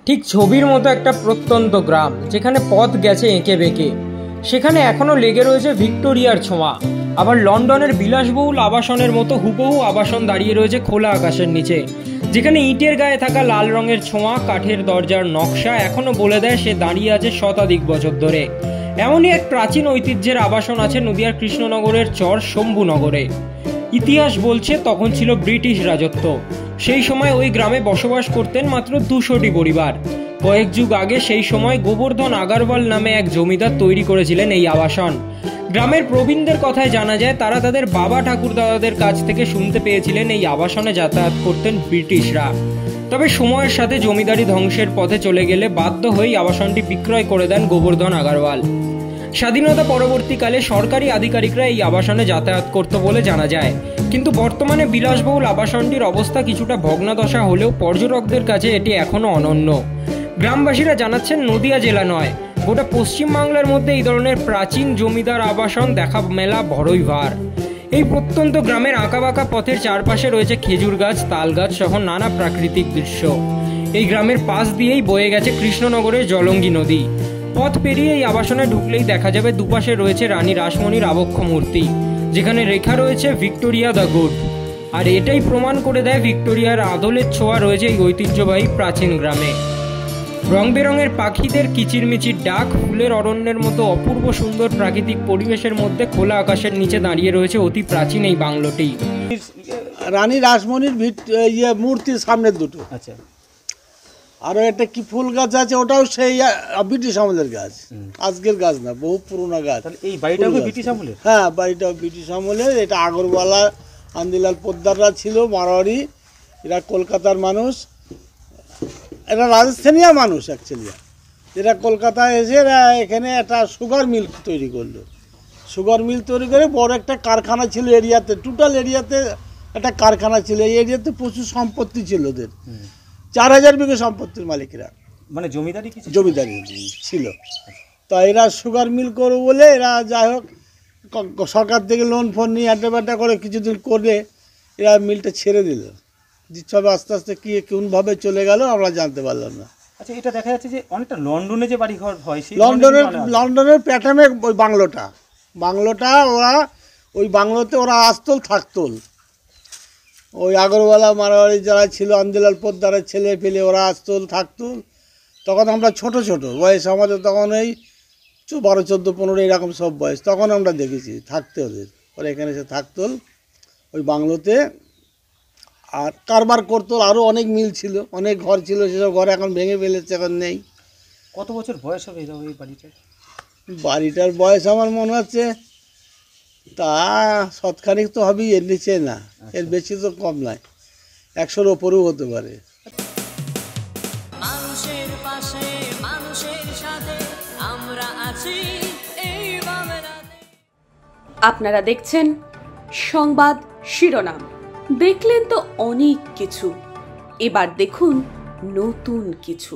ঠিক ছবির মতো একটা প্রত্যন্ত গ্রাম, যেখানে পথ গেছে এঁকে বেঁকে। সেখানে এখনো লেগে রয়েছে ভিক্টোরিয়ার ছোঁয়া। আবার লন্ডনের বিলাসবহুল আবাসনের মতো হুবহু আবাসন দাঁড়িয়ে রয়েছে খোলা আকাশের নিচে, যেখানে ইটের গায়ে থাকা লাল রঙের ছোঁয়া, কাঠের দরজার নকশা এখনো বলে দেয় সে দাঁড়িয়ে আছে শতাধিক বছর ধরে। এমনই এক প্রাচীন ঐতিহ্যের আবাসন আছে নদিয়ার কৃষ্ণনগরের চর শম্ভুনগরে। ইতিহাস বলছে তখন ছিল ব্রিটিশ রাজত্ব। সেই সময় ওই গ্রামে বসবাস করতেন মাত্র 200টি পরিবার। কয়েক যুগ আগে সেই সময় গোবর্ধন আগারওয়াল নামে এক জমিদার তৈরি করেছিলেন এই আবাসন। গ্রামের প্রবীণদের কথায় জানা যায় তারা তাদের বাবা ঠাকুরদাদাদের কাছ থেকে শুনতে পেয়েছিলেন এই আবাসনে যাতায়াত করতেন ব্রিটিশরা। তবে সময়ের সাথে জমিদারি ধ্বংসের পথে চলে গেলে বাধ্য হয়েই আবাসনটি বিক্রয় করে দেন গোবর্ধন আগারওয়াল। স্বাধীনতা পরবর্তীকালে সরকারি আধিকারিকরা এই আবাসনে যাতায়াত করত বলে জানা যায়। কিন্তু বর্তমানে বিলাসবহুল আবাসনটির অবস্থা কিছুটা ভগ্নাদশা হলেও পর্যটকদের কাছে এটি এখনো অনন্য। গ্রামবাসীরা জানাচ্ছেন নদিয়া জেলা নয়, গোটা পশ্চিমবাংলার মধ্যে এই ধরনের প্রাচীন জমিদার আবাসন দেখা মেলা বড়ই ভার। এই প্রত্যন্ত গ্রামের আঁকাবাঁকা পথের চারপাশে রয়েছে খেজুর গাছ, তাল গাছ সহ নানা প্রাকৃতিক দৃশ্য। এই গ্রামের পাশ দিয়েই বয়ে গেছে কৃষ্ণনগরের জলঙ্গি নদী। পথ পেরিয়ে এই আবাসনে ঢুকলেই দেখা যাবে দুপাশে রয়েছে রানী রাসমণির আবক্ষ মূর্তি, যেখানে রেখা রয়েছে ভিক্টোরিয়া দ্য গুড। আর এটাই প্রমাণ করে দেয় ভিক্টোরিয়ার আদলের ছোঁয়া রয়েছে এই ঐতিহ্যবাহী প্রাচীন গ্রামে। রং বেরঙের পাখিদের কিচিরমিচির ডাক, ফুলের অরণ্যের মতো অপূর্ব সুন্দর প্রাকৃতিক পরিবেশের মধ্যে খোলা আকাশের নিচে দাঁড়িয়ে রয়েছে অতি প্রাচীন এই বাংলোটি। রানী রাসমণির মূর্তির সামনের দুটো। আচ্ছা, আরো একটা কি ফুল গাছ আছে, ওটাও সেই ব্রিটিশ আমলের গাছ, আজকের গাছ না, বহু পুরোনো গাছ। এই বাড়িটাও ব্রিটিশ আমলের? হ্যাঁ, বাড়িটাও ব্রিটিশ আমলের। এটা আগরওয়ালা আন্দিলাল পোদ্দাররা ছিল, মারোয়ারি। এরা কলকাতার মানুষ, এরা রাজস্থানীয় মানুষ অ্যাকচুয়ালি। এরা কলকাতায় এসে এরা এখানে একটা সুগার মিল তৈরি করলো। সুগার মিল তৈরি করে বড় একটা কারখানা ছিল এরিয়াতে, টোটাল এরিয়াতে একটা কারখানা ছিল। এই এরিয়াতে প্রচুর সম্পত্তি ছিল ওদের, 4000 বিঘে সম্পত্তির মালিকরা, মানে জমিদারি ছিল। তা এরা সুগার মিল করবো বলে এরা যাই হোক সরকার থেকে লোন ফোন নিয়ে আড্ডা করে কিছুদিন করে এরা মিলটা ছেড়ে দিল। সব আস্তে আস্তে কি কোনভাবে চলে গেল আমরা জানতে পারলাম না। আচ্ছা, এটা দেখা যাচ্ছে যে অনেকটা লন্ডনে যে বাড়িঘর হয়, লন্ডনের প্যাটার্নে ওই বাংলোটা ওরা ওই বাংলোতে ওরা আসতল থাকতল। ওই আগরওয়ালা মারোয়ারি যারা ছিল, আন্দিলাল পোদ্দারের ছেলে পেলে ওরা আসতল থাকতল। তখন আমরা ছোট বয়স, আমাদের তখন এই 12, 14, 15 এরকম সব বয়স। তখন আমরা দেখেছি থাকতে ওদের, ওরা এখানে এসে থাকতল ওই বাংলোতে আর কারবার করতো। আরও অনেক মিল ছিল, অনেক ঘর ছিল, সেসব ঘর এখন ভেঙে ফেলেছে, এখন নেই। কত বছর বয়স হবে এই বাড়িটার বয়স আমার মনে হচ্ছে তা শতখানিক তো হবেই, এর নিচে না, এর বেশি তো কম নয়, 100-র ওপরেও হতে পারে। আপনারা দেখছেন সংবাদ শিরোনাম। দেখলেন তো অনেক কিছু, এবার দেখুন নতুন কিছু।